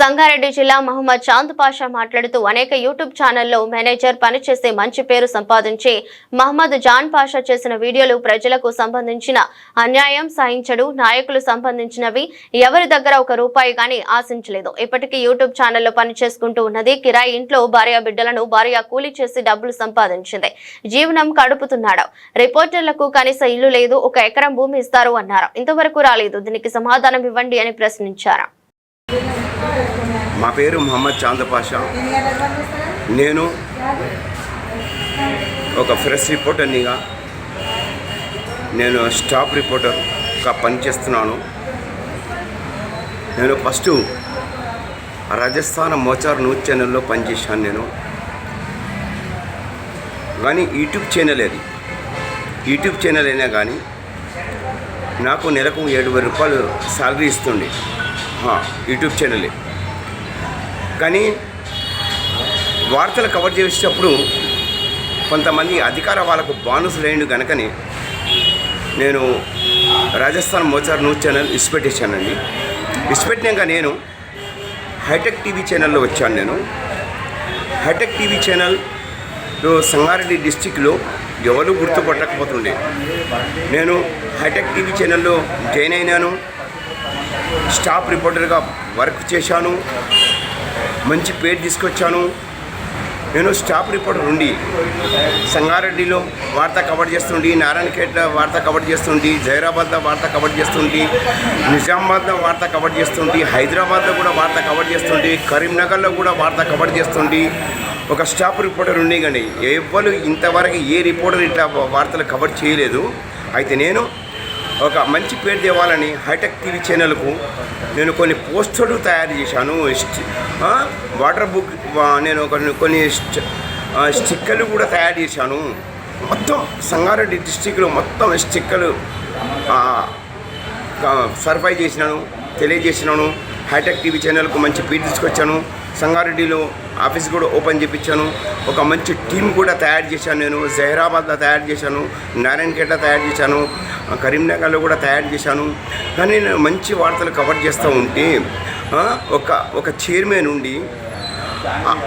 సంగారెడ్డి జిల్లా మహమ్మద్ చాంద్ పాషా మాట్లాడుతూ అనేక యూట్యూబ్ ఛానల్లో మేనేజర్ పనిచేసే మంచి పేరు సంపాదించి మహమ్మద్ జాన్ పాషా చేసిన వీడియోలు ప్రజలకు సంబంధించిన అన్యాయం సహించడు, నాయకులు సంబంధించినవి ఎవరి దగ్గర ఒక రూపాయి గాని ఆశించలేదు. ఇప్పటికీ యూట్యూబ్ ఛానల్లో పనిచేసుకుంటూ ఉన్నది. కిరాయి ఇంట్లో భార్య బిడ్డలను భార్య కూలీ చేసి డబ్బులు సంపాదించింది. జీవనం కడుపుతున్నాడు. రిపోర్టర్లకు కనీస ఇల్లు లేదు, 1 ఎకరం భూమి ఇస్తారు అన్నారు. ఇంతవరకు రాలేదు. దీనికి సమాధానం ఇవ్వండి అని ప్రశ్నించారు. మా పేరు మహమ్మద్ చాంద్ పాషా. నేను ఒక ప్రెస్ రిపోర్టర్నిగా నేను స్టాఫ్ రిపోర్టర్గా పనిచేస్తున్నాను. నేను ఫస్ట్ రాజస్థాన్ మోచార్ న్యూస్ ఛానల్లో పనిచేశాను నేను. కానీ యూట్యూబ్ ఛానల్ అయినా కానీ నాకు నెలకు 7,000 రూపాయలు శాలరీ ఇస్తుంది యూట్యూబ్ ఛానలే. కానీ వార్తలు కవర్ చేసేటప్పుడు కొంతమంది అధికార వాళ్ళకు బానుసులైండు కనుకనే నేను రాజస్థాన్ మోచార్ న్యూస్ ఛానల్ ఇచ్చిపెట్టేశానండి. ఇచ్చిపెట్టినాక నేను హైటెక్ టీవీ ఛానల్లో వచ్చాను. నేను హైటెక్ టీవీ ఛానల్లో సంగారెడ్డి డిస్టిక్లో ఎవరు గుర్తుపట్టకపోతుండే. నేను హైటెక్ టీవీ ఛానల్లో జాయిన్ అయినాను. స్టాఫ్ రిపోర్టర్గా వర్క్ చేశాను. మంచి పేరు తీసుకొచ్చాను. నేను స్టాఫ్ రిపోర్టర్ ఉండి సంగారెడ్డిలో వార్త కవర్ చేస్తుండి, నారాయణఖేడ్లో వార్త కవర్ చేస్తుండి, జైరాబాద్లో వార్త కవర్ చేస్తుండి, నిజామాబాద్లో వార్త కవర్ చేస్తుండి, హైదరాబాద్లో కూడా వార్త కవర్ చేస్తుండి, కరీంనగర్లో కూడా వార్త కవర్ చేస్తుండి ఒక స్టాఫ్ రిపోర్టర్ ఉండి. కానీ ఎవ్వరు ఇంతవరకు ఏ రిపోర్టర్ ఇట్లా వార్తలు కవర్ చేయలేదు. అయితే నేను ఒక మంచి పేరు తేవాలని హైటెక్ టీవీ ఛానల్కు నేను కొన్ని పోస్టర్లు తయారు చేశాను. వాటర్ బుక్ నేను కొన్ని స్టిక్కర్లు కూడా తయారు చేశాను. మొత్తం సంగారెడ్డి డిస్టిక్లో మొత్తం స్టిక్కర్లు సర్ఫై చేసినాను, తెలియజేసినాను. హైటెక్ టీవీ ఛానల్కు మంచి పేరు తీసుకొచ్చాను. సంగారెడ్డిలో ఆఫీస్ కూడా ఓపెన్ చేయించాను. ఒక మంచి టీం కూడా తయారు చేశాను. నేను జహీరాబాద్లో తయారు చేశాను, నారాయణఖేడ్లో తయారు చేశాను, కరీంనగర్లో కూడా తయారు చేశాను. కానీ నేను మంచి వార్తలు కవర్ చేస్తూ ఉంటే ఒక చైర్మన్ ఉండి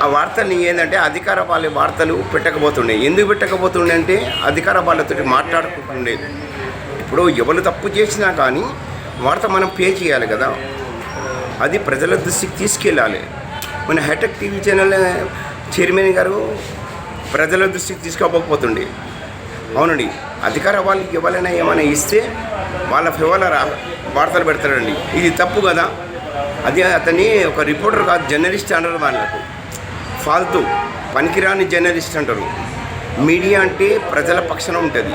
ఆ వార్తల్ని ఏంటంటే అధికార వాళ్ళ వార్తలు పెట్టకపోతుండే. ఎందుకు పెట్టకపోతుండే అంటే అధికార వాళ్ళతో మాట్లాడుకుంటుండే. ఇప్పుడు ఎవరు తప్పు చేసినా కానీ వార్త మనం పే చేయాలి కదా, అది ప్రజల దృష్టికి తీసుకెళ్ళాలి. మన హైటెక్ టీవీ ఛానల్ చైర్మన్ గారు ప్రజల దృష్టికి తీసుకోకపోతుండే. అవునండి, అధికార వాళ్ళకి ఎవరైనా ఏమైనా ఇస్తే వాళ్ళ ఫేవర్లో వార్తలు పెడతారండి. ఇది తప్పు కదా. అది అతన్ని ఒక రిపోర్టర్ కాదు, జర్నలిస్ట్ అంటారు. వాళ్ళకు ఫాల్తూ పనికిరాని జర్నలిస్ట్ అంటారు. మీడియా అంటే ప్రజల పక్షాన ఉంటుంది.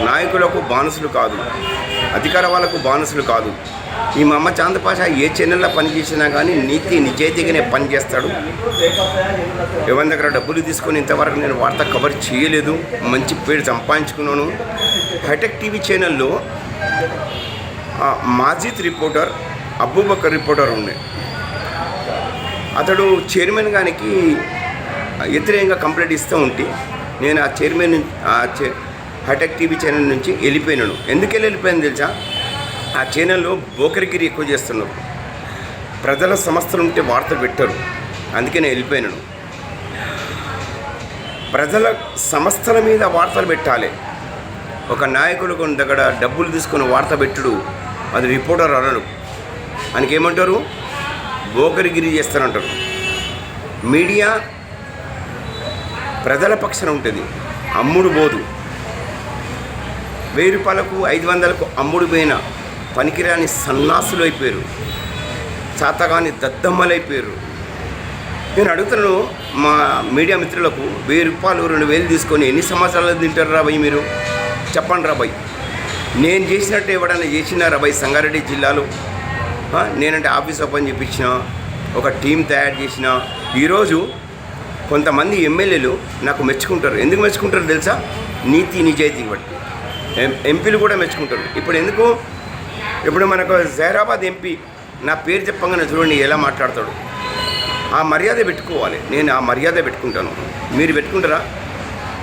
నాయకులకు బానిసలు కాదు, అధికార వాళ్ళకు బానిసలు కాదు. ఈ మహమ్మద్ చాంద్ పాషా ఏ ఛానల్లో పనిచేసినా కానీ నీతి నిజాయితీగానే పనిచేస్తాడు. ఎవరి దగ్గర డబ్బులు తీసుకొని ఇంతవరకు నేను వార్త కవర్ చేయలేదు. మంచి పేరు సంపాదించుకున్నాను. హైటెక్ టీవీ ఛానల్లో మాజిద్ రిపోర్టర్, అబూబకర్ రిపోర్టర్ ఉండే. అతడు చైర్మన్ గారికి వ్యతిరేకంగా కంప్లైంట్ ఇస్తూ ఉంటే నేను ఆ చైర్మన్ హైటెక్ టీవీ ఛానల్ నుంచి వెళ్ళిపోయినాను. ఎందుకు వెళ్ళిపోయాను తెలుసా? ఆ ఛానల్లో బోకరిగిరి ఎక్కువ చేస్తున్నారు. ప్రజల సమస్యలు ఉంటే వార్త పెట్టరు. అందుకే నేను వెళ్ళిపోయినాను. ప్రజల సమస్యల మీద వార్తలు పెట్టాలి. ఒక నాయకులు కొన్ని దగ్గర డబ్బులు తీసుకుని వార్త పెట్టుడు అది రిపోర్టర్ అనడు. ఆయనకి ఏమంటారు? బోకరిగిరి చేస్తారంటారు. మీడియా ప్రజల పక్షాన ఉంటుంది, అమ్ముడు పోదు. 1000 రూపాయలకు 500కు అమ్ముడు పోయిన పనికిరాని సన్నాసులు అయిపోయారు, చాతగాని దద్దమ్మలు అయిపోయారు. నేను అడుగుతున్నాను మా మీడియా మిత్రులకు, 1000 రూపాయలు 2000 తీసుకొని ఎన్ని సంవత్సరాలు తింటారు రా భయ్? మీరు చెప్పండి రా భయ్. నేను చేసినట్టు ఎవడన్నా చేసినారా భయ్? సంగారెడ్డి జిల్లాలో నేనంటే ఆఫీస్ ఓపెన్ చేయించిన, ఒక టీం తయారు చేసిన. ఈరోజు కొంతమంది ఎమ్మెల్యేలు నాకు మెచ్చుకుంటారు. ఎందుకు మెచ్చుకుంటారు తెలుసా? నీతి నిజాయితీ బట్టి. ఎంపీలు కూడా మెచ్చుకుంటారు. ఇప్పుడు మనకు జహీరాబాద్ ఎంపీ నా పేరు చెప్పగానే చూడండి ఎలా మాట్లాడతాడు. ఆ మర్యాద పెట్టుకోవాలి. నేను ఆ మర్యాద పెట్టుకుంటాను. మీరు పెట్టుకుంటారా?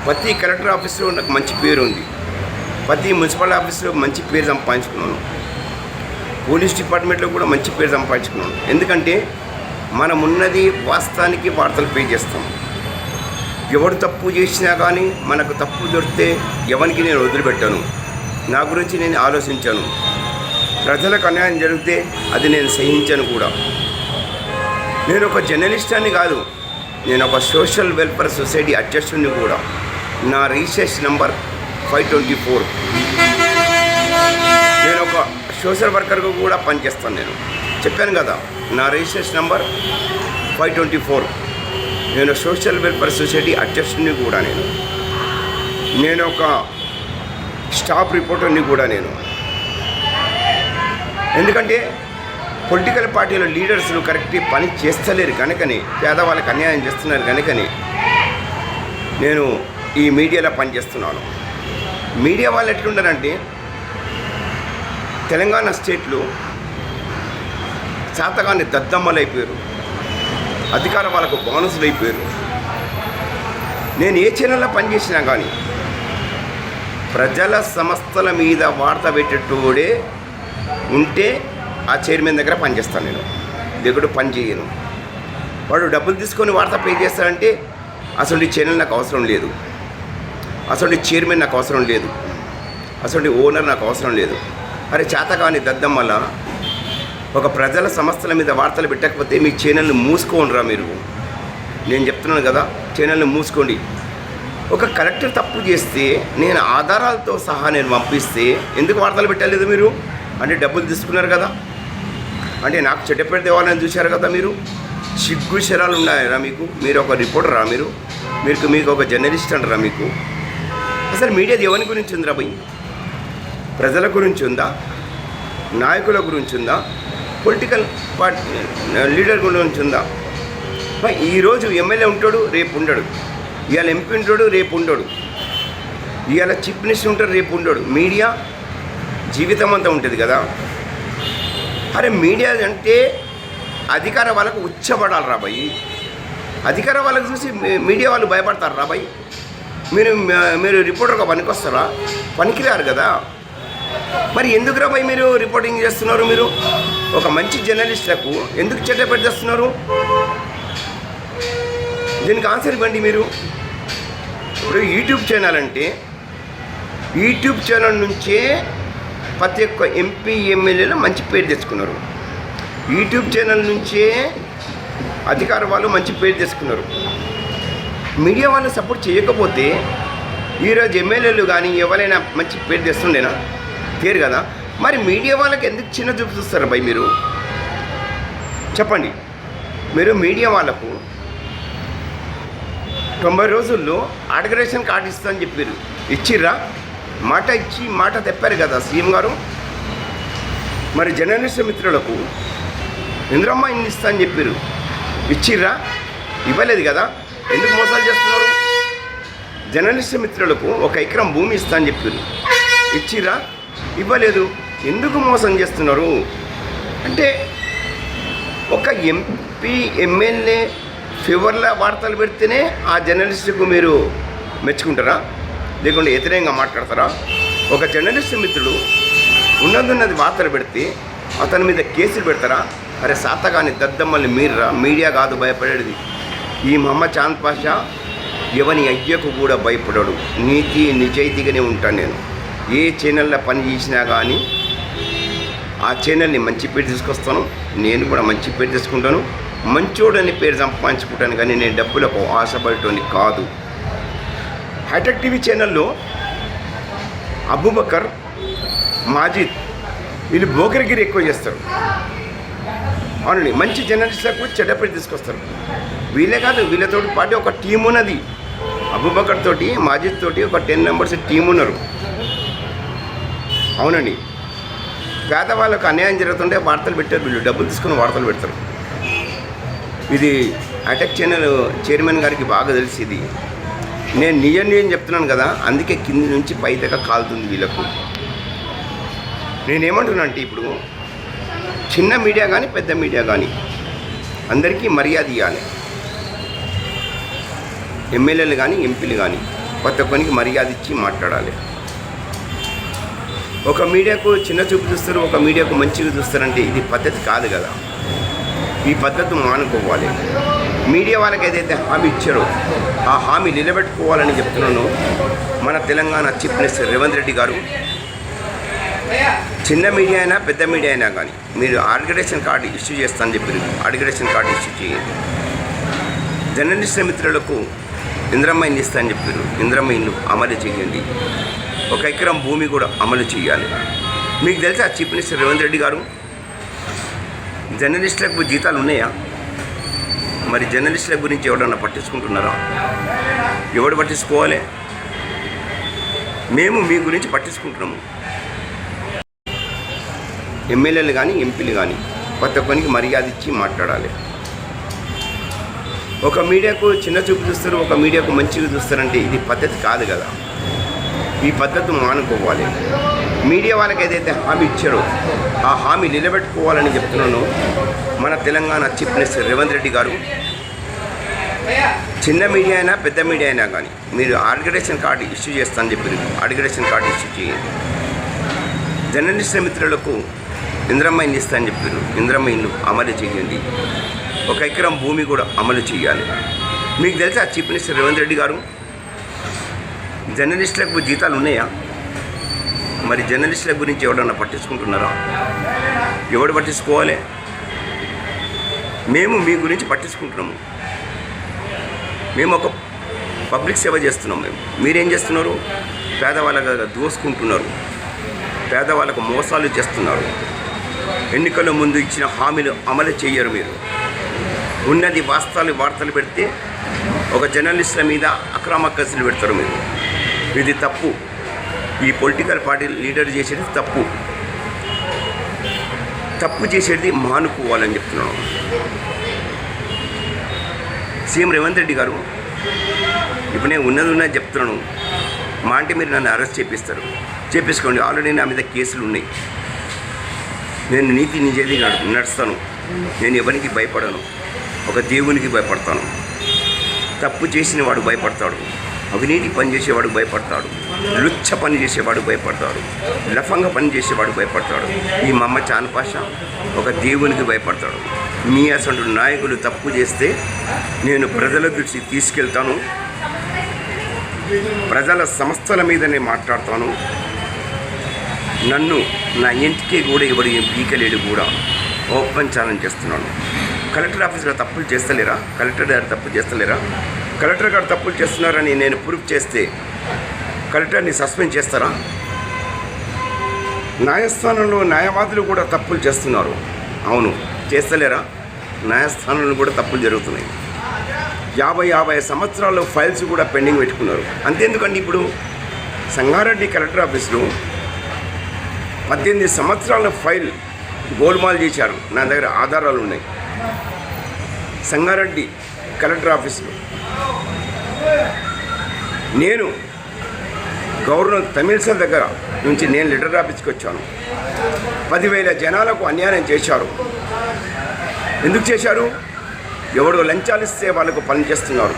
ప్రతి కలెక్టర్ ఆఫీస్లో నాకు మంచి పేరు ఉంది. ప్రతి మున్సిపల్ ఆఫీస్లో మంచి పేరు సంపాదించుకున్నాను. పోలీస్ డిపార్ట్మెంట్లో కూడా మంచి పేరు సంపాదించుకున్నాను. ఎందుకంటే మనమున్నది వాస్తవానికి వార్తలు పే చేస్తాం. ఎవడు తప్పు చేసినా కానీ మనకు తప్పు దొరికితే ఎవరికి నేను వదిలిపెట్టాను. నా గురించి నేను ఆలోచించాను. ప్రజలకు అన్యాయం జరిగితే అది నేను సహించాను కూడా. నేను ఒక జర్నలిస్ట్ అని కాదు, నేను ఒక సోషల్ వెల్ఫేర్ సొసైటీ అధ్యక్షుడిని కూడా. నా రిజిస్ట్రేషన్ నంబర్ 524. నేను ఒక సోషల్ వర్కర్గా కూడా పనిచేస్తాను. నేను చెప్పాను కదా, నా రిజిస్ట్రేషన్ నంబర్ 524. నేను సోషల్ వెల్ఫేర్ సొసైటీ అధ్యక్షుడిని కూడా. నేను ఒక స్టాఫ్ రిపోర్టర్ని కూడా. ఎందుకంటే పొలిటికల్ పార్టీల లీడర్స్లు కరెక్ట్ పని చేస్తలేరు కనుకని, పేదవాళ్ళకి అన్యాయం చేస్తున్నారు కనుకని నేను ఈ మీడియాలో పనిచేస్తున్నాను. మీడియా వాళ్ళు ఎట్లుంటారంటే, తెలంగాణ స్టేట్లో శాతగాన్ని దద్దమ్మలు అయిపోయారు, అధికార వాళ్ళకు బోనసులు అయిపోయారు. నేను ఏ ఛానల్లో పనిచేసినా కానీ ప్రజల సంస్థల మీద వార్త పెట్టేటోడే ఉంటే ఆ చైర్మన్ దగ్గర పనిచేస్తాను. నేను దిగుడు పని చేయను. వాడు డబ్బులు తీసుకొని వార్త పే చేస్తాడంటే అసలు ఈ ఛానల్ నాకు అవసరం లేదు, అసలు ఈ చైర్మన్ నాకు అవసరం లేదు, అసలు ఓనర్ నాకు అవసరం లేదు. అరే చేతకాని దద్దమ్మల ఒక ప్రజల సంస్థల మీద వార్తలు పెట్టకపోతే మీ ఛానల్ని మూసుకోండిరా మీరు. నేను చెప్తున్నాను కదా, ఛానల్ని మూసుకోండి. ఒక కలెక్టర్ తప్పు చేస్తే నేను ఆధారాలతో సహా నేను పంపిస్తే ఎందుకు వార్తలు పెట్టలేదు మీరు? అంటే డబ్బులు తీసుకున్నారు కదా, అంటే నాకు చెడ్డపేట దేవాలని చూశారు కదా మీరు. సిగ్గు శరాలు ఉన్నాయరా మీకు? మీరు ఒక రిపోర్టరా? మీకు ఒక జర్నలిస్ట్ అంటారా మీకు? అసలు మీడియా ఎవరి గురించి ఉందిరా భయ్? ప్రజల గురించి ఉందా? నాయకుల గురించి ఉందా? పొలిటికల్ పార్టీ లీడర్ గురించి ఉందా? ఈరోజు ఎమ్మెల్యే ఉంటాడు, రేపు ఉండడు. ఇవాళ ఎంపీ ఉంటాడు, రేపు ఉండడు. ఇవాళ చీఫ్ మినిస్టర్ ఉంటాడు, రేపు ఉండడు. మీడియా జీవితం అంతా ఉంటుంది కదా. అరే మీడియా అంటే అధికార వాళ్ళకు ఉచ్చబడాలి రాబాయి. అధికార వాళ్ళకు చూసి మీడియా వాళ్ళు భయపడతారు రాబాయి. మీరు రిపోర్టర్గా పనికొస్తారా? పనికిరారు కదా. మరి ఎందుకు రాబాయి మీరు రిపోర్టింగ్ చేస్తున్నారు? మీరు ఒక మంచి జర్నలిస్టులకు ఎందుకు చెడ్డ పెట్టేస్తున్నారు? దీనికి ఆన్సర్ ఇవ్వండి మీరు. ఇప్పుడు యూట్యూబ్ ఛానల్ అంటే యూట్యూబ్ ఛానల్ నుంచే ప్రతి ఒక్క ఎంపీ ఎమ్మెల్యేలు మంచి పేరు తెచ్చుకున్నారు. యూట్యూబ్ ఛానల్ నుంచే అధికార వాళ్ళు మంచి పేరు తెచ్చుకున్నారు. మీడియా వాళ్ళు సపోర్ట్ చేయకపోతే ఈరోజు ఎమ్మెల్యేలు కానీ ఎవరైనా మంచి పేరు తెస్తుండేనా? తేరు కదా. మరి మీడియా వాళ్ళకి ఎందుకు చిన్న చూపు చూస్తారు భయ్ మీరు? చెప్పండి. మీరు మీడియా వాళ్ళకు 90 రోజుల్లో ఆర్గనైజేషన్ కార్డు ఇస్తా అని చెప్పారు, ఇచ్చిర్రా? మాట ఇచ్చి మాట తెప్పారు కదా సీఎం గారు. మరి జర్నలిస్ట్ మిత్రులకు ఇంద్రమ్మ ఇన్ని ఇస్తా అని చెప్పారు, ఇచ్చిర్రా? ఇవ్వలేదు కదా. ఎందుకు మోసాలు చేస్తున్నారు? జర్నలిస్ట్ మిత్రులకు 1 ఎకరం భూమి ఇస్తా అని చెప్పారు, ఇచ్చిర్రా? ఇవ్వలేదు. ఎందుకు మోసం చేస్తున్నారు? అంటే ఒక ఎంపీ ఎమ్మెల్యే ఫేవర్ల వార్తలు పెడితేనే ఆ జర్నలిస్టుకు మీరు మెచ్చుకుంటారా? లేకుంటే వ్యతిరేకంగా మాట్లాడతారా? ఒక జర్నలిస్ట్ మిత్రుడు ఉన్నది వార్తలు పెడితే అతని మీద కేసులు పెడతారా? అరే సాతగాని దద్దమ్మల్ని మీరురా. మీడియా కాదు భయపడేది. ఈ మహమ్మద్ చాంద్ పాషా ఎవని అయ్యకు కూడా భయపడాడు. నీతి నిజాయితీగానే ఉంటాను నేను. ఏ ఛానల్లో పని చేసినా కానీ ఆ ఛానల్ని మంచి పేరు తీసుకొస్తాను. నేను కూడా మంచి పేరు తీసుకుంటాను. మంచోడని పేరు సంపాదించుకుంటాను, కానీ నేను డబ్బులకు ఆశపడేటోని కాదు. హైటెక్ టీవీ ఛానల్లో అబూబకర్, మాజిద్ వీళ్ళు బోకరిగిరి ఎక్కువ చేస్తారు. అవునండి, మంచి జర్నలిస్టులకు చెడ్డ పేరు తీసుకొస్తారు. వీళ్ళే కాదు, వీళ్ళతో పాటు ఒక టీం ఉన్నది. అబూబకర్ తోటి, మాజిద్ తోటి ఒక 10 మెంబర్స్ టీం ఉన్నారు. అవునండి, పేదవాళ్ళకు అన్యాయం జరుగుతుంటే వార్తలు పెట్టారు. వీళ్ళు డబ్బులు తీసుకుని వార్తలు పెడతారు. ఇది హైటెక్ ఛానల్ చైర్మన్ గారికి బాగా తెలిసి, ఇది నేను నిజం చెప్తున్నాను కదా. అందుకే కింది నుంచి పై దాకా కాలుతుంది వీళ్ళకు. నేనేమంటున్నా అంటే, ఇప్పుడు చిన్న మీడియా కానీ పెద్ద మీడియా కానీ అందరికీ మర్యాద ఇవ్వాలి. ఎమ్మెల్యేలు కానీ ఎంపీలు కానీ కొత్త కొనికి మర్యాద ఇచ్చి మాట్లాడాలి. ఒక మీడియాకు చిన్న చూపు చూస్తారు, ఒక మీడియాకు మంచిగా చూస్తారంటే ఇది పద్ధతి కాదు కదా. ఈ పద్ధతి మానుకోవాలి. మీడియా వాళ్ళకి ఏదైతే హామీ ఇచ్చారో ఆ హామీ నిలబెట్టుకోవాలని చెప్తున్నాను. మన తెలంగాణ చీఫ్ మినిస్టర్ రేవంత్ రెడ్డి గారు చిన్న మీడియా అయినా పెద్ద మీడియా అయినా కానీ మీరు ఆర్గనైజేషన్ కార్డు ఇష్యూ చేస్తానని చెప్పారు. ఆర్గనైజేషన్ కార్డు ఇష్యూ చేయండి. జర్నలిస్టుల మిత్రులకు ఇంద్రమ్మ ఇల్లు ఇస్తానని చెప్పారు. ఇంద్రమ్మ ఇల్లు అమలు చేయండి. 1 ఎకరం భూమి కూడా అమలు చేయాలి. మీకు తెలుసా చీఫ్ మినిస్టర్ రేవంత్ రెడ్డి గారు జర్నలిస్టులకు జీతాలు ఉన్నాయా? మరి జర్నలిస్టుల గురించి ఎవరన్నా పట్టించుకుంటున్నారా? ఎవడు పట్టించుకోవాలి? మేము మీ గురించి పట్టించుకుంటున్నాము. ఎమ్మెల్యేలు కానీ ఎంపీలు కానీ ప్రతి ఒక్కరికి మర్యాద ఇచ్చి మాట్లాడాలి. ఒక మీడియాకు చిన్న చూపు చూస్తారు, ఒక మీడియాకు మంచిగా చూస్తారంటే ఇది పద్ధతి కాదు కదా. ఈ పద్ధతి మానుకోవాలి. మీడియా వాళ్ళకి ఏదైతే హామీ ఇచ్చారో ఆ హామీ నిలబెట్టుకోవాలని చెప్తున్నాను. మన తెలంగాణ చీఫ్ మినిస్టర్ రేవంత్ రెడ్డి గారు చిన్న మీడియా అయినా పెద్ద మీడియా అయినా కానీ మీరు ఆర్గనైజేషన్ కార్డు ఇష్యూ చేస్తానని చెప్పారు. ఆర్గనైజేషన్ కార్డు ఇష్యూ చేయండి. జర్నలిస్టుల మిత్రులకు ఇంద్రమ్మ ఇల్లు ఇస్తానని చెప్పారు. ఇంద్రమ్మ ఇల్లు అమలు చేయండి. 1 ఎకరం భూమి కూడా అమలు చేయాలి. మీకు తెలుసా చీఫ్ మినిస్టర్ రేవంత్ రెడ్డి గారు జర్నలిస్టులకు జీతాలు ఉన్నాయా? మరి జర్నలిస్టుల గురించి ఎవరన్నా పట్టించుకుంటున్నారా? ఎవడు పట్టించుకోవాలి? మేము మీ గురించి పట్టించుకుంటున్నాము. మేము ఒక పబ్లిక్ సేవ చేస్తున్నాం. మీరేం చేస్తున్నారు? పేదవాళ్ళగా దోసుకుంటున్నారు. పేదవాళ్ళకు మోసాలు చేస్తున్నారు. ఎన్నికల ముందు ఇచ్చిన హామీలు అమలు చేయరు. మీరు ఉన్నది వార్తలు పెడితే ఒక జర్నలిస్టుల మీద అక్రమ కేసులు పెడతారు. మీరు ఇది తప్పు. ఈ పొలిటికల్ పార్టీ లీడర్ చేసేది తప్పు చేసేది మానుకోవాలని చెప్తున్నాను. సీఎం రేవంత్ రెడ్డి గారు ఇప్పుడు నేను ఉన్నది చెప్తున్నాను. మా అంటే మీరు నన్ను అరెస్ట్ చేపించుకోండి. ఆల్రెడీ నా మీద కేసులు ఉన్నాయి. నేను నీతి నిజేది నడుస్తాను. నేను ఎవరికి భయపడను. ఒక దేవునికి భయపడతాను. తప్పు చేసిన వాడు భయపడతాడు. అవినీతి పని చేసేవాడు భయపడతాడు. లుచ్చ పని చేసేవాడు భయపడతాడు. లఫంగా పని చేసేవాడు భయపడతాడు. ఈ మమ్మ చాన్పాష ఒక దేవునికి భయపడతాడు. మీ అసలు నాయకులు తప్పు చేస్తే నేను ప్రజల దృష్టి తీసుకెళ్తాను. ప్రజల సంస్థల మీదనే మాట్లాడతాను. నన్ను నా ఇంటికి కూడా ఎవడు పీకలేడు కూడా ఓపెన్ ఛాలెంజ్ చేస్తున్నాను. కలెక్టర్ ఆఫీస్లో తప్పులు చేస్తలేరా? కలెక్టర్ గారు తప్పులు చేస్తలేరా? కలెక్టర్ గారు తప్పులు చేస్తున్నారని నేను ప్రూఫ్ చేస్తే కలెక్టర్ని సస్పెండ్ చేస్తారా? న్యాయస్థానంలో న్యాయవాదులు కూడా తప్పులు చేస్తున్నారు. అవును, చేస్తలేరా? న్యాయస్థానంలో కూడా తప్పులు జరుగుతున్నాయి. 50 సంవత్సరాలు ఫైల్స్ కూడా పెండింగ్ పెట్టుకున్నారు. అంతేందుకండి, ఇప్పుడు సంగారెడ్డి కలెక్టర్ ఆఫీస్లో 18 సంవత్సరాల ఫైల్ గోల్మాల్ చేశారు. నా దగ్గర ఆధారాలు ఉన్నాయి. సంగారెడ్డి కలెక్టర్ ఆఫీస్లో నేను గవర్నర్ తమిళసల్ దగ్గర నుంచి నేను లెటర్ రాపించుకొచ్చాను. 10,000 జనాలకు అన్యాయం చేశారు. ఎందుకు చేశారు? ఎవడో లంచాలు ఇస్తే వాళ్ళకు పని చేస్తున్నారు.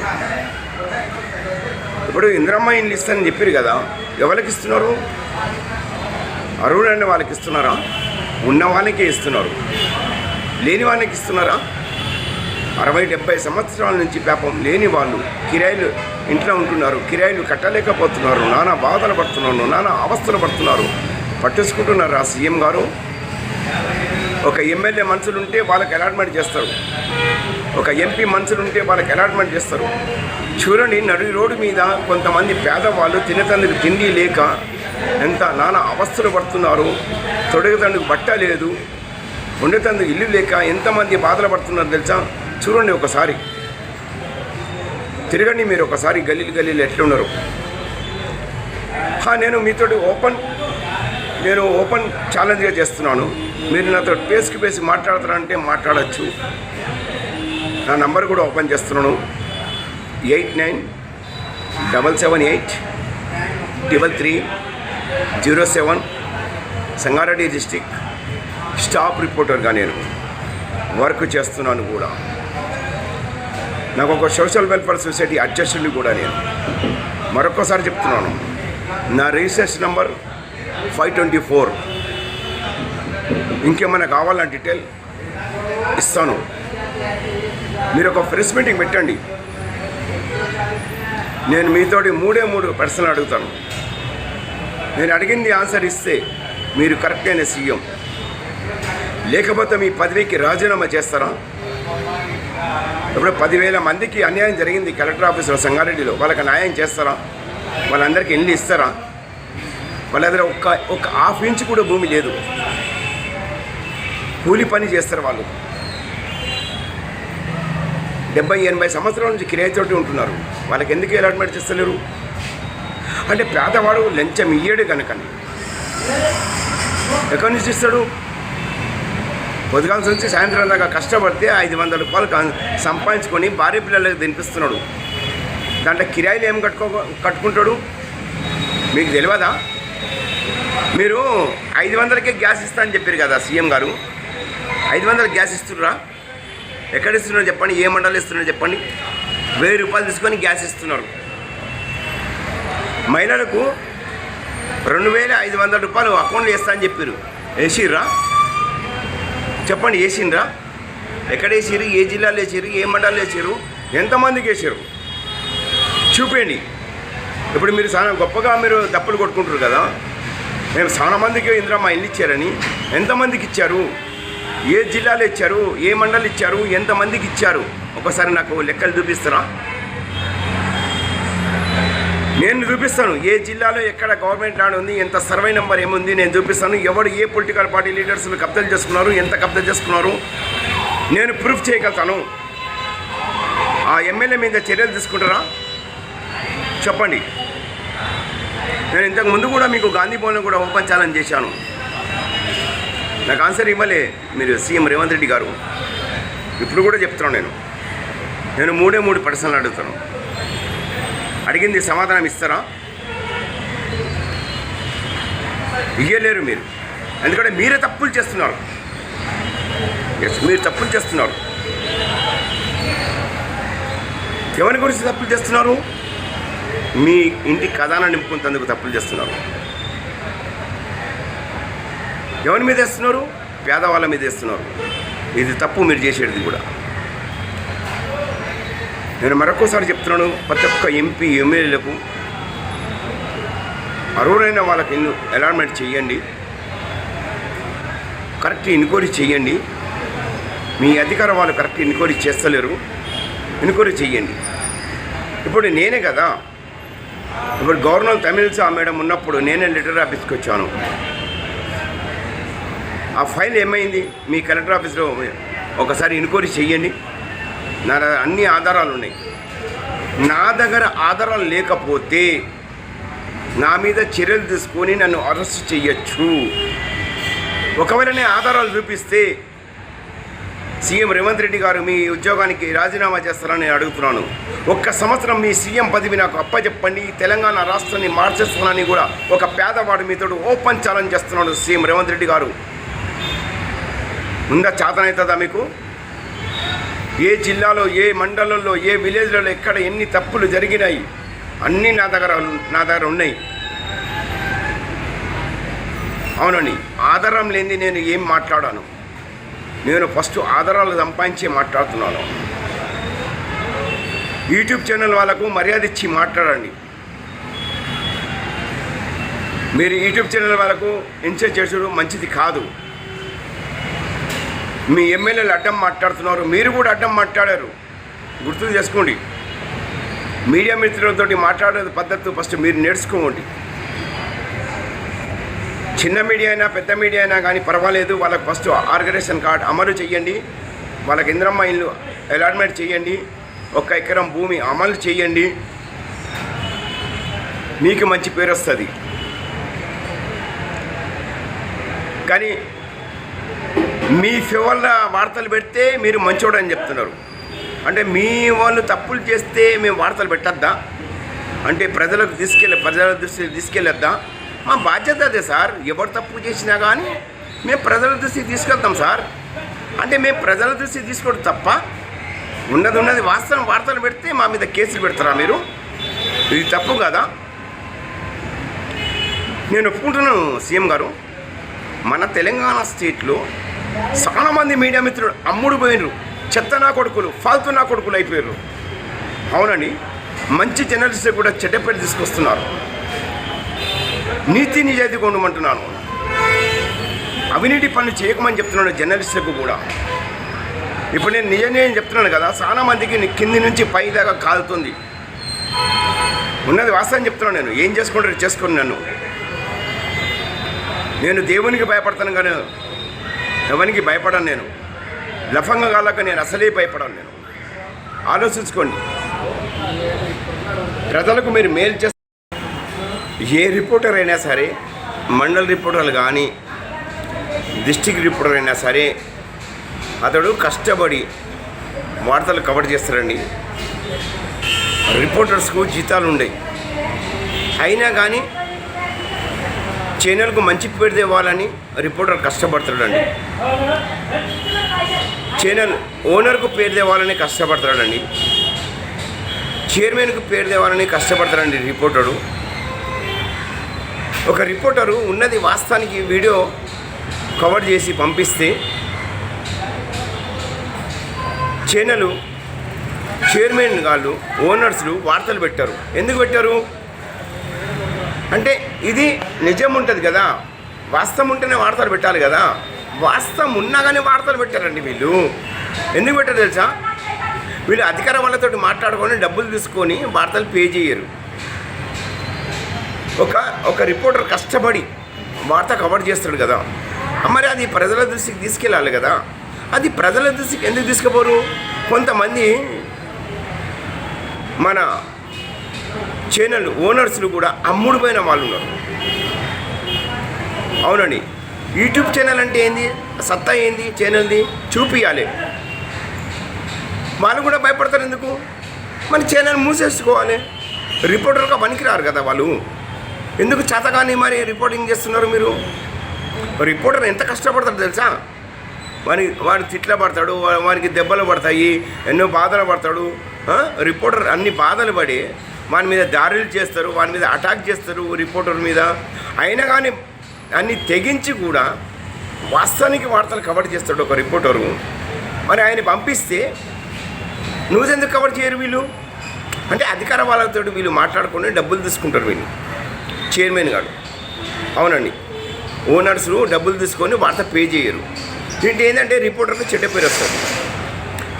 ఇప్పుడు ఇంద్రమ్మ ఇల్లు ఇస్తానని చెప్పారు కదా, ఎవరికి ఇస్తున్నారు? అర్హులైన వాళ్ళకి ఇస్తున్నారా? ఉన్న వాళ్ళకే ఇస్తున్నారు. లేని వాళ్ళకి ఇస్తున్నారా? 60-70 సంవత్సరాల నుంచి పాపం లేని వాళ్ళు కిరాయిలు ఇంట్లో ఉంటున్నారు. కిరాయిలు కట్టలేకపోతున్నారు. నానా బాధలు పడుతున్నారు. నానా అవస్థలు పడుతున్నారు. పట్టించుకుంటున్నారా సీఎం గారు? ఒక ఎమ్మెల్యే మనుషులు ఉంటే వాళ్ళకి అలాట్మెంట్ చేస్తారు. ఒక ఎంపీ మనుషులు ఉంటే వాళ్ళకి అలాట్మెంట్ చేస్తారు. చూడండి, నడి రోడ్డు మీద కొంతమంది పేదవాళ్ళు తినేతందుకు తిండి లేక ఎంత నానా అవస్థలు పడుతున్నారు. తొడగతందుకు బట్ట లేదు, ఉండేతందుకు ఇల్లు లేక ఎంతమంది బాధలు పడుతున్నారు తెలుసా? చూడండి, ఒకసారి తిరగండి మీరు. ఒకసారి గల్లీలు ఎట్లున్నారు. నేను మీతోటి ఓపెన్ ఛాలెంజ్గా చేస్తున్నాను. మీరు నాతో పేస్కి పేసి మాట్లాడతారంటే మాట్లాడచ్చు. నా నంబర్ కూడా ఓపెన్ చేస్తున్నాను. 8977833307 సంగారెడ్డి డిస్టిక్ స్టాఫ్ రిపోర్టర్గా నేను వర్క్ చేస్తున్నాను కూడా. నాకు ఒక సోషల్ వెల్ఫేర్ సొసైటీ అడ్జస్టెంట్ కూడా నేను. మరొకసారి చెప్తున్నాను, నా రిజిస్ట్రేషన్ నంబర్ 524. ఇంకేమైనా కావాలంటే డీటెయిల్ ఇస్తాను. మీరు ఒక ప్రెస్ మీటింగ్ పెట్టండి. నేను మీతోటి 3 ప్రశ్నలు అడుగుతాను. నేను అడిగింది ఆన్సర్ ఇస్తే మీరు కరెక్ట్ అయిన సీఎం, లేకపోతే మీ పదవికి రాజీనామా చేస్తారా? ఇప్పుడు 10,000 మందికి అన్యాయం జరిగింది కలెక్టర్ ఆఫీసులో సంగారెడ్డిలో. వాళ్ళకి న్యాయం చేస్తారా? వాళ్ళందరికీ ఇల్లు ఇస్తారా? వాళ్ళ దగ్గర ఒక హాఫ్ ఇంచ్ కూడా భూమి లేదు, కూలి పని చేస్తారు వాళ్ళు. 70-80 సంవత్సరాల నుంచి కిరాయితోటి ఉంటున్నారు. వాళ్ళకి ఎందుకు అలాట్మెంట్ చేస్తలేరు? అంటే పేదవాడు లంచం ఇయ్యడు కనుకని. ఎక్కడి నుంచి ఇస్తాడు? పొద్దుగాల నుంచి సాయంత్రం దాకా కష్టపడితే 500 రూపాయలు సంపాదించుకొని భార్య పిల్లలకు తినిపిస్తున్నాడు. దాంట్లో కిరాయిలు ఏం కట్టుకుంటాడు? మీకు తెలియదా? మీరు 500కే గ్యాస్ ఇస్తా అని చెప్పారు కదా సీఎం గారు. 500 గ్యాస్ ఇస్తున్నారా? ఎక్కడ ఇస్తున్నారు చెప్పండి? ఏ మండలం ఇస్తున్నారు చెప్పండి? 1000 రూపాయలు తీసుకొని గ్యాస్ ఇస్తున్నారు. మహిళలకు 2,500 రూపాయలు అకౌంట్లో వేస్తా అని చెప్పారు. వేసిర్రా? చెప్పండి, వేసిండ్రా? ఎక్కడ వేసిరు? ఏ జిల్లాలో వేసారు? ఏ మండలాలు వేసారు? ఎంతమందికి వేసారు? చూపండి. ఇప్పుడు మీరు చాలా గొప్పగా మీరు దప్పులు కొట్టుకుంటారు కదా, మేము చాలా మందికి ఇందిరమ్మ ఇల్లు ఇచ్చారని. ఎంతమందికి ఇచ్చారు? ఏ జిల్లాలో ఇచ్చారు? ఏ మండలం ఇచ్చారు? ఎంతమందికి ఇచ్చారు? ఒకసారి నాకు లెక్కలు చూపిస్తారా? నేను చూపిస్తాను. ఏ జిల్లాలో ఎక్కడ గవర్నమెంట్ ల్యాండ్ ఉంది, ఎంత సర్వే నెంబర్ ఏముంది నేను చూపిస్తాను. ఎవరు ఏ పొలిటికల్ పార్టీ లీడర్స్లు కబ్జాలు చేసుకున్నారు, ఎంత కబ్జా చేసుకున్నారు నేను ప్రూఫ్ చేయగలుగుతాను. ఆ ఎమ్మెల్యే మీద చర్యలు తీసుకుంటారా? చెప్పండి. నేను ఇంతకు ముందు కూడా మీకు గాంధీ భవన్ కూడా ఓపెన్ ఛాలెంజ్ చేశాను. నాకు ఆన్సర్ ఇవ్వలే మీరు సీఎం రేవంత్ రెడ్డి గారు. ఇప్పుడు కూడా చెప్తున్నాను. నేను 3 ప్రశ్నలు అడుగుతాను. అడిగింది సమాధానం ఇస్తారా? ఇయ్యలేరు మీరు. ఎందుకంటే మీరే తప్పులు చేస్తున్నారు. మీరు తప్పులు చేస్తున్నారు. ఎవరి గురించి తప్పులు చేస్తున్నారు? మీ ఇంటి ఖజానా నింపుకున్నందుకు తప్పులు చేస్తున్నారు. ఎవరి మీద వేస్తున్నారు? పేదవాళ్ళ మీద వేస్తున్నారు. ఇది తప్పు మీరు చేసేది కూడా. నేను మరొకసారి చెప్తున్నాను, ప్రతి ఒక్క ఎంపీ ఎమ్మెల్యేలకు అర్హులైన వాళ్ళకి అలాట్మెంట్ చేయండి. కరెక్ట్ ఎంక్వైరీ చేయండి. మీ అధికారం వాళ్ళు కరెక్ట్ ఎంక్వైరీ చేస్తలేరు, ఎంక్వైరీ చేయండి. ఇప్పుడు నేనే కదా, ఇప్పుడు గవర్నర్ తమిళసా మేడం ఉన్నప్పుడు నేనే లెటర్ ఆఫీస్కి వచ్చాను. ఆ ఫైల్ ఏమైంది? మీ కలెక్టర్ ఆఫీస్లో ఒకసారి ఎంక్వైరీ చేయండి. నా అన్ని ఆధారాలు ఉన్నాయి. నా దగ్గర ఆధారాలు లేకపోతే నా మీద చర్యలు తీసుకొని నన్ను అరెస్ట్ చేయొచ్చు. ఒకవేళ నేను ఆధారాలు చూపిస్తే సీఎం రేవంత్ రెడ్డి గారు మీ ఉద్యోగానికి రాజీనామా చేస్తారని నేను అడుగుతున్నాను. 1 సంవత్సరం మీ సీఎం పదవి నాకు అప్పచెప్పండి. తెలంగాణ రాష్ట్రాన్ని మార్చేస్తానని కూడా ఒక పేదవాడు మీతో ఓపెన్ ఛాలెంజ్ చేస్తున్నాడు సీఎం రేవంత్ రెడ్డి గారు. ముందా చేతనవుతుందా మీకు? ఏ జిల్లాలో, ఏ మండలంలో, ఏ విలేజ్లలో ఎక్కడ ఎన్ని తప్పులు జరిగినాయి అన్నీ నా దగ్గర ఉన్నాయి. అవునండి, ఆధారం లేని నేను ఏం మాట్లాడాను? నేను ఫస్ట్ ఆధారాలు సంపాదించి మాట్లాడుతున్నాను. యూట్యూబ్ ఛానల్ వాళ్ళకు మర్యాద ఇచ్చి మాట్లాడండి. మీరు యూట్యూబ్ ఛానల్ వాళ్ళకు ఇన్సల్ట్ చేయడం మంచిది కాదు. మీ ఎమ్మెల్యేలు అడ్డం మాట్లాడుతున్నారు, మీరు కూడా అడ్డం మాట్లాడారు. గుర్తు చేసుకోండి. మీడియా మిత్రులతో మాట్లాడే పద్ధతి ఫస్ట్ మీరు నేర్చుకోండి. చిన్న మీడియా అయినా పెద్ద మీడియా అయినా కానీ పర్వాలేదు, వాళ్ళకి ఫస్ట్ ఆర్గనైజేషన్ కార్డ్ అమలు చేయండి. వాళ్ళకి ఇందిరమ్మ ఇల్లు అలాట్మెంట్ చేయండి. 1 ఎకరం భూమి అమలు చేయండి. మీకు మంచి పేరు వస్తుంది. కానీ మీ ఫేవర్ల వార్తలు పెడితే మీరు మంచోడని చెప్తున్నారు. అంటే మీ వాళ్ళు తప్పులు చేస్తే మేము వార్తలు పెట్టద్దా? అంటే ప్రజల దృష్టికి తీసుకెళ్ళొద్దా? మా బాధ్యత అదే సార్. ఎవరు తప్పు చేసినా కానీ మేము ప్రజల దృష్టికి తీసుకెళ్తాం సార్. అంటే మేము ప్రజల దృష్టికి తీసుకోవడం తప్ప ఉన్నది వాస్తవం వార్తలు పెడితే మా మీద కేసులు పెడతారా మీరు? ఇది తప్పు కదా? నేను ఒప్పుకుంటున్నాను సీఎం గారు. మన తెలంగాణ స్టేట్లో చాలామంది మీడియా మిత్రులు అమ్ముడు పోయినరు, చెత్త నా కొడుకులు, ఫాల్తు నా కొడుకులు అయిపోయారు. అవునండి, మంచి జర్నలిస్టులు కూడా చెడ్డ పేరు తీసుకొస్తున్నారు. నీతి నిజాయితీగా ఉండమంటున్నాను. అవినీతి పనులు చేయకమని చెప్తున్నాను జర్నలిస్టులకు కూడా. ఇప్పుడు నేను నిజం చెప్తున్నాను కదా, చాలా మందికి కింది నుంచి పై దాకా కాలుతుంది. ఉన్నది వాస్తవం చెప్తున్నాను. నేను ఏం చేసుకుంటారు చేసుకోండి. నేను దేవునికి భయపడతాను కానీ ఎవరికి భయపడను. నేను లఫంగా కాలాక నేను అసలే భయపడను. నేను ఆలోచించుకోండి. ప్రజలకు మీరు మేలు చేస్తే ఏ రిపోర్టర్ అయినా సరే, మండల్ రిపోర్టర్లు కానీ డిస్ట్రిక్ట్ రిపోర్టర్ అయినా సరే, అతడు కష్టపడి వార్తలు కవర్ చేస్తారండి. రిపోర్టర్స్కు జీతాలు ఉండవు. అయినా కానీ ఛానల్కు మంచి పేరు తేవాలని రిపోర్టర్ కష్టపడతాడండి. ఛానల్ ఓనర్కు పేరు తేవాలని కష్టపడతాడండి. చైర్మన్కు పేరు తేవాలని కష్టపడతాడండి రిపోర్టరు. ఒక రిపోర్టరు ఉన్నది వాస్తవానికి వీడియో కవర్ చేసి పంపిస్తే ఛానల్ చైర్మన్ వాళ్ళు ఓనర్స్లు వార్తలు పెట్టారు. ఎందుకు పెట్టారు అంటే ఇది నిజం ఉంటుంది కదా, వాస్తవం ఉంటేనే వార్తలు పెట్టాలి కదా. వాస్తవం ఉన్నా కానీ వార్తలు పెట్టారండి వీళ్ళు. ఎందుకు పెట్టారు తెలుసా? వీళ్ళు అధికార వాళ్ళతో మాట్లాడుకొని డబ్బులు తీసుకొని వార్తలు పే చేయరు. ఒక రిపోర్టర్ కష్టపడి వార్త కవర్ చేస్తాడు కదా, మరి అది ప్రజల దృష్టికి తీసుకెళ్ళాలి కదా. అది ప్రజల దృష్టికి ఎందుకు తీసుకుపోరు? కొంతమంది మన ఛానల్ ఓనర్స్లు కూడా అమ్ముడుపోయిన వాళ్ళు ఉన్నారు. అవునండి, యూట్యూబ్ ఛానల్ అంటే ఏంది, సత్తా ఏంది ఛానల్ది చూపియాలి. వాళ్ళు కూడా భయపడతారు. ఎందుకు? మన ఛానల్ మూసేసుకోవాలి. రిపోర్టర్గా పనికిరారు కదా వాళ్ళు. ఎందుకు చేతగాని మరి రిపోర్టింగ్ చేస్తున్నారు మీరు? రిపోర్టర్ ఎంత కష్టపడతాడు తెలుసా? వాడు తిట్ల పడతాడు, వానికి దెబ్బలు పడతాయి, ఎన్నో బాధలు పడతాడు. రిపోర్టర్ అన్ని బాధలు పడి వాని మీద దాడులు చేస్తారు, వాని మీద అటాక్ చేస్తారు రిపోర్టర్ మీద. అయినా కానీ అన్ని తెగించి కూడా వాస్తవానికి వార్తలు కవర్ చేస్తాడు ఒక రిపోర్టరు. మరి ఆయన పంపిస్తే న్యూస్ ఎందుకు కవర్ చేయరు వీళ్ళు? అంటే అధికార వాళ్ళతో వీళ్ళు మాట్లాడుకుని డబ్బులు తీసుకుంటారు వీళ్ళు, చైర్మన్ గారు. అవునండి, ఓనర్స్లు డబ్బులు తీసుకొని వార్త పే చేయరు. దీంట్లో ఏంటంటే రిపోర్టర్కి చెడ్డ పేరు వస్తుంది.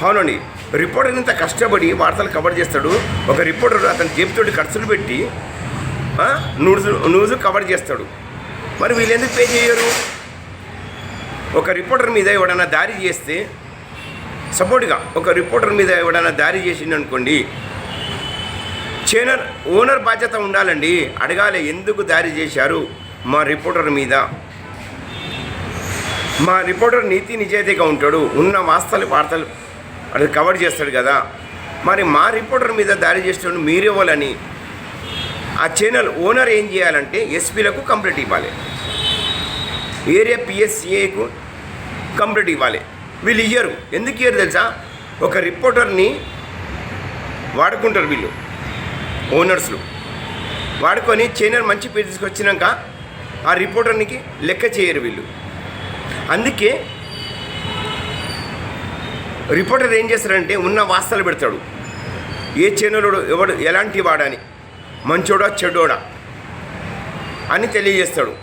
అవునండి, రిపోర్టర్ ఇంత కష్టపడి వార్తలు కవర్ చేస్తాడు. ఒక రిపోర్టర్ అతని జేబుతోటి ఖర్చులు పెట్టి న్యూస్ కవర్ చేస్తాడు. మరి వీళ్ళు ఎందుకు పే చేయరు? ఒక రిపోర్టర్ మీద ఎవడన్నా దాడి చేస్తే సపోర్ట్గా ఒక రిపోర్టర్ మీద ఎవడన్నా దాడి చేసిండనుకోండి, ఛానల్ ఓనర్ బాధ్యత ఉండాలండి. అడగాలి, ఎందుకు దాడి చేశారు మా రిపోర్టర్ మీద? మా రిపోర్టర్ నీతి నిజాయితీగా ఉంటాడు, ఉన్న వార్తలు అది కవర్ చేస్తాడు కదా. మరి మా రిపోర్టర్ మీద దాడి చేస్తాడు మీరేవాళ్ళని ఆ ఛానల్ ఓనర్ ఏం చేయాలంటే ఎస్పీలకు కంప్లైంట్ ఇవ్వాలి, ఏరియా పిఎస్ఏకు కంప్లైంట్ ఇవ్వాలి. వీళ్ళు ఇయ్యరు. ఎందుకు ఇయ్యరు తెలుసా? ఒక రిపోర్టర్ని వాడుకుంటారు వీళ్ళు ఓనర్స్లు. వాడుకొని ఛానల్ మంచి పేరు తీసుకొచ్చినాక ఆ రిపోర్టర్నికి లెక్క చేయరు వీళ్ళు. అందుకే రిపోర్టర్ ఏం చేస్తారంటే ఉన్న వాస్తవాలు పెడతాడు. ఏ ఛానల్ ఎవడు ఎలాంటి వాడని, మంచోడా చెడ్డోడా అని తెలియజేస్తాడు.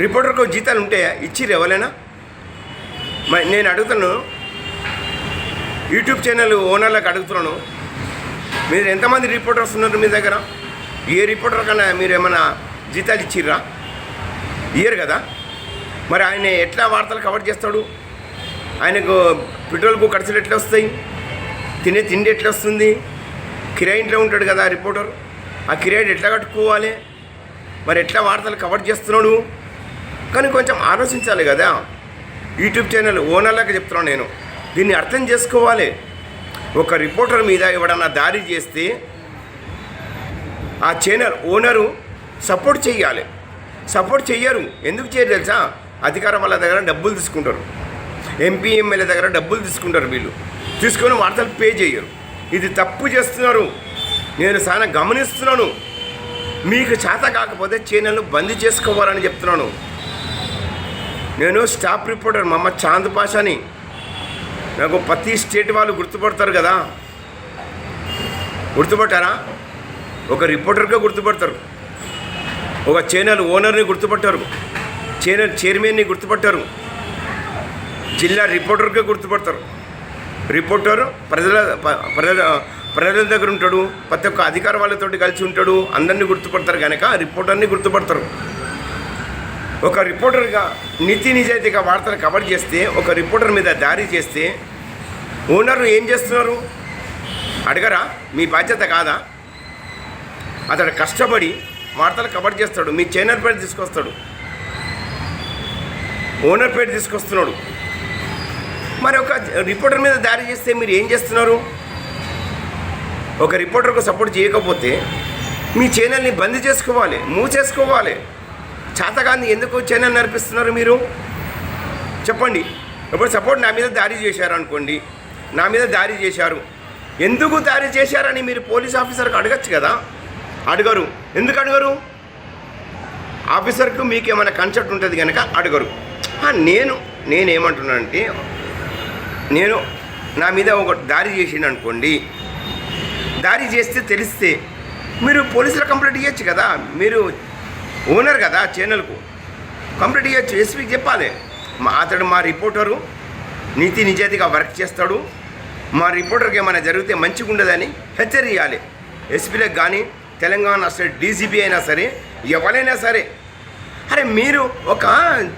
రిపోర్టర్కు జీతాలు ఉంటే ఇచ్చిర్రు ఎవరైనా? నేను అడుగుతాను, యూట్యూబ్ ఛానల్ ఓనర్లకు అడుగుతున్నాను, మీరు ఎంతమంది రిపోర్టర్స్ ఉన్నారు మీ దగ్గర? ఏ రిపోర్టర్ కన్నా మీరు ఏమైనా జీతాలు ఇచ్చిర్రా? ఇయ్యరు కదా. మరి ఆయన ఎట్లా వార్తలు కవర్ చేస్తాడు? ఆయనకు పెట్రోల్కు ఖర్చులు ఎట్లా వస్తాయి? తినే తిండి ఎట్లా వస్తుంది? కిరాయి ఇంట్లో ఉంటాడు కదా రిపోర్టర్, ఆ కిరాయి ఎట్లా కట్టుకోవాలి? మరి ఎట్లా వార్తలు కవర్ చేస్తున్నాడు? కానీ కొంచెం ఆలోచించాలి కదా. యూట్యూబ్ ఛానల్ ఓనర్లకు చెప్తున్నాను నేను, దీన్ని అర్థం చేసుకోవాలి. ఒక రిపోర్టర్ మీద ఎవడన్నా దాడి చేస్తే ఆ ఛానల్ ఓనరు సపోర్ట్ చేయాలి. సపోర్ట్ చెయ్యరు. ఎందుకు చేయరు తెలుసా? అధికార వాళ్ళ దగ్గర డబ్బులు తీసుకుంటారు, ఎంపీ ఎమ్మెల్యే దగ్గర డబ్బులు తీసుకుంటారు. వీళ్ళు తీసుకొని వార్తలు పే చేయరు. ఇది తప్పు చేస్తున్నారు. నేను చాలా గమనిస్తున్నాను. మీకు చేత కాకపోతే ఛానల్ను బంద్ చేసుకోవాలని చెప్తున్నాను. నేను స్టాఫ్ రిపోర్టర్ మహమ్మద్ చాంద్ పాషాని. నాకు ప్రతి స్టేట్ వాళ్ళు గుర్తుపడతారు కదా, గుర్తుపట్టారా? ఒక రిపోర్టర్గా గుర్తుపడతారు, ఒక ఛానల్ ఓనర్ని గుర్తుపట్టారు, ఛానల్ చైర్మన్ని గుర్తుపట్టారు, జిల్లా రిపోర్టర్గా గుర్తుపడతారు. రిపోర్టర్ ప్రజల దగ్గర ఉంటాడు, ప్రతి ఒక్క అధికార వాళ్ళతోటి కలిసి ఉంటాడు, అందరినీ గుర్తుపడతారు కనుక రిపోర్టర్ని గుర్తుపడతారు. ఒక రిపోర్టర్గా నీతి నిజాయితీగా వార్తలు కవర్ చేస్తే, ఒక రిపోర్టర్ మీద దాడి చేస్తే ఓనర్లు ఏం చేస్తున్నారు అడగరా? మీ బాధ్యత కాదా? అతడు కష్టపడి వార్తలు కవర్ చేస్తాడు, మీ ఛానల్ పేరు తీసుకొస్తాడు, ఓనర్ పేరు తీసుకొస్తున్నాడు. మరి ఒక రిపోర్టర్ మీద దాడి చేస్తే మీరు ఏం చేస్తున్నారు? ఒక రిపోర్టర్కు సపోర్ట్ చేయకపోతే మీ ఛానల్ని బంద్ చేసుకోవాలి, మూసేసుకోవాలి. చేతగాని ఎందుకు ఛానల్ నడిపిస్తున్నారు మీరు చెప్పండి. ఇప్పుడు సపోర్ట్ నా మీద దాడి చేశారు అనుకోండి, నా మీద దాడి చేశారు, ఎందుకు దాడి చేశారని మీరు పోలీస్ ఆఫీసర్కి అడగచ్చు కదా. అడగరు. ఎందుకు అడగరు? ఆఫీసర్కు మీకు ఏమైనా కన్సెప్ట్ ఉంటుంది కనుక అడగరు. నేనేమంటున్నానంటే, నేను నా మీద ఒక దాడి చేసిండు అనుకోండి, దాడి చేస్తే తెలిస్తే మీరు పోలీసులో కంప్లైంట్ ఇవ్వచ్చు కదా. మీరు ఓనర్ కదా, ఛానల్కు కంప్లైంట్ ఇవ్వచ్చు, ఎస్పీకి చెప్పాలి. అతడు మా రిపోర్టరు నీతి నిజాయితీగా వర్క్ చేస్తాడు, మా రిపోర్టర్కి ఏమైనా జరిగితే మంచిగా ఉండదని హెచ్చరియాలి. ఎస్పీలకు కానీ, తెలంగాణ స్టేట్ డీజీపీ అయినా సరే, ఎవరైనా సరే. అరే మీరు ఒక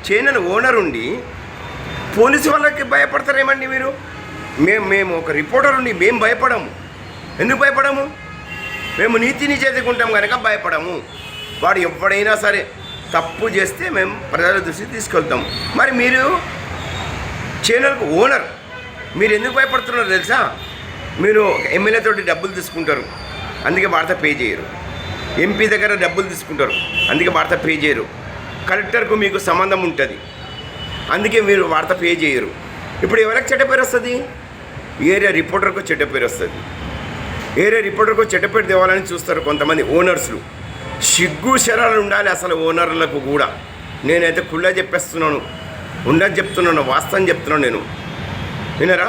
ఛానల్ ఓనర్ ఉండి పోలీసు వాళ్ళకి భయపడతారేమండి మీరు? మేము ఒక రిపోర్టర్ ఉండి మేము భయపడము. ఎందుకు భయపడము? మేము నీతి నిజాయితీగా ఉంటాం కనుక భయపడము. వాడు ఎవడైనా సరే తప్పు చేస్తే మేము ప్రజల దృష్టికి తీసుకెళ్తాం. మరి మీరు ఛానల్కు ఓనర్, మీరు ఎందుకు భయపడుతున్నారో తెలుసా? మీరు ఎమ్మెల్యే తోటి డబ్బులు తీసుకుంటారు, అందుకే వార్త పే చేయరు. ఎంపీ దగ్గర డబ్బులు తీసుకుంటారు, అందుకే వార్త పే చేయరు. కలెక్టర్కు మీకు సంబంధం ఉంటుంది, అందుకే మీరు వార్త పే చేయరు. ఇప్పుడు ఎవరికి చెడ్డ పేరు వస్తుంది? ఏరియా రిపోర్టర్కు చెడ్డ పేరు వస్తుంది. ఏరియా రిపోర్టర్కు చెడ్డ పేరు తేవాలని చూస్తారు కొంతమంది ఓనర్స్లు. సిగ్గు శరాలు ఉండాలి అసలు ఓనర్లకు కూడా. నేనైతే కుళ్ళ చెప్పేస్తున్నాను, ఉండదు చెప్తున్నాను, వాస్తవం చెప్తున్నాను నేను. వినరా?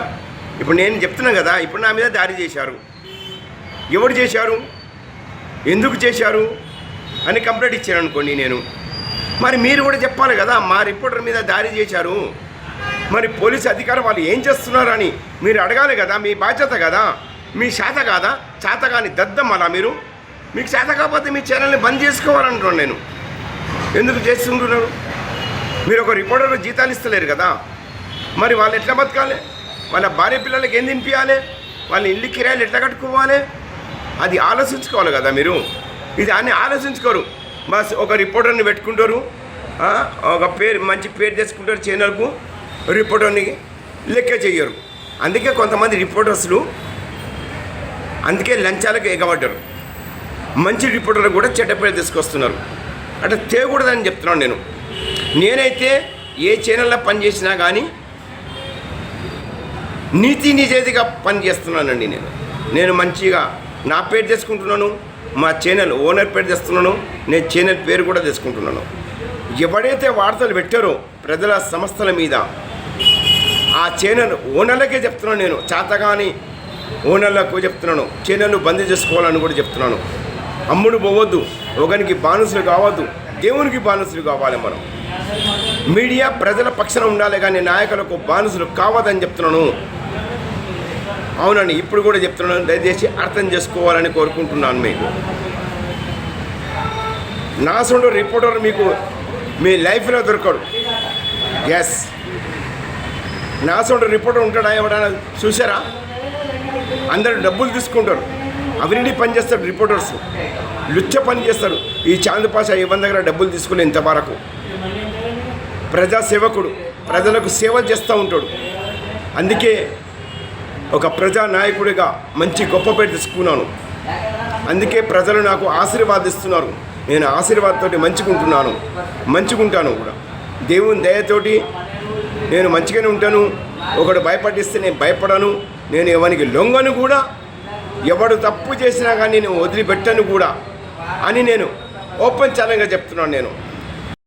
ఇప్పుడు నేను చెప్తున్నాను కదా, ఇప్పుడు నా మీద దాడి చేశారు. ఎవరు చేశారు, ఎందుకు చేశారు అని కంప్లైంట్ ఇచ్చాను అనుకోండి నేను. మరి మీరు కూడా చెప్పాలి కదా, మా రిపోర్టర్ మీద దాడి చేశారు, మరి పోలీసు అధికారులు వాళ్ళు ఏం చేస్తున్నారు అని మీరు అడగాలి కదా. మీ బాధ్యత కదా, మీ శాత కాదా? శాత కాని దద్దం అలా మీరు. మీకు శాత కాకపోతే మీ ఛానల్ని బంద్ చేసుకోవాలంటున్నాను నేను. ఎందుకు చేస్తుంటున్నారు? మీరు ఒక రిపోర్టర్కు జీతాలు ఇస్తలేరు కదా, మరి వాళ్ళు ఎట్లా బతకాలి? వాళ్ళ భార్య పిల్లలకి ఏం తినిపించాలి? వాళ్ళ ఇల్లు కిరాయిలు ఎట్లా కట్టుకోవాలి? అది ఆలోచించుకోవాలి కదా మీరు. ఇది అన్నీ ఆలోచించుకోరు. బస్ ఒక రిపోర్టర్ని పెట్టుకుంటారు, ఒక పేరు మంచి పేరు తెచ్చుకుంటారు ఛానల్కు, రిపోర్టర్ని లెక్క చెయ్యరు. అందుకే కొంతమంది రిపోర్టర్స్లు అందుకే లంచాలకు ఎగబడ్డారు. మంచి రిపోర్టర్లు కూడా చెడ్డ పేరు తీసుకొస్తున్నారు. అట్లా తేయకూడదని చెప్తున్నాను నేనైతే ఏ ఛానల్లో పనిచేసినా కానీ నీతి నిజాయితీగా పనిచేస్తున్నానండి. నేను మంచిగా నా పేరు తెచ్చుకుంటున్నాను, మా ఛానల్ ఓనర్ పేరు తెస్తున్నాను, నేను ఛానల్ పేరు కూడా తెచ్చుకుంటున్నాను. ఎవడైతే వార్తలు పెట్టారో ప్రజల సంస్థల మీద, ఆ ఛానల్ ఓనర్లకే చెప్తున్నాను నేను. చేతగాని ఓనర్లకు చెప్తున్నాను, ఛానల్ను బంద్ చేసుకోవాలని కూడా చెప్తున్నాను. అమ్ముడు పోవద్దు, ఒకరికి బానిసలు కావద్దు, దేవునికి బానిసలు కావాలి. మనం మీడియా ప్రజల పక్షాన ఉండాలి కానీ నాయకులకు బానిసలు కావద్దని చెప్తున్నాను. అవునండి, ఇప్పుడు కూడా చెప్తున్నాను, దయచేసి అర్థం చేసుకోవాలని కోరుకుంటున్నాను. మీకు నా సొంత రిపోర్టర్ మీకు మీ లైఫ్లో దొరకడు. ఎస్, నా సొంత రిపోర్టర్ ఉంటాడా ఎవడన్నా చూసారా? అందరు డబ్బులు తీసుకుంటారు, అవినీతి పని చేస్తారు రిపోర్టర్స్, లుచ్చ పని చేస్తారు. ఈ చాంద్ పాషా ఎవరి దగ్గర డబ్బులు తీసుకుని ఇంతవరకు ప్రజాసేవకుడు, ప్రజలకు సేవలు చేస్తూ ఉంటాడు. అందుకే ఒక ప్రజానాయకుడిగా మంచి గొప్ప పేరు తీసుకున్నాను. అందుకే ప్రజలు నాకు ఆశీర్వాదిస్తున్నారు. నేను ఆశీర్వాదంతో మంచిగుంటాను కూడా. దేవుని దయతోటి నేను మంచిగానే ఉంటాను. ఒకడు భయపడిస్తే నేను భయపడను, నేను ఎవరికి లొంగను కూడా. ఎవడు తప్పు చేసినా కానీ నేను వదిలిపెట్టను కూడా అని నేను ఓపెన్ ఛాలెంజ్గా చెప్తున్నాను నేను.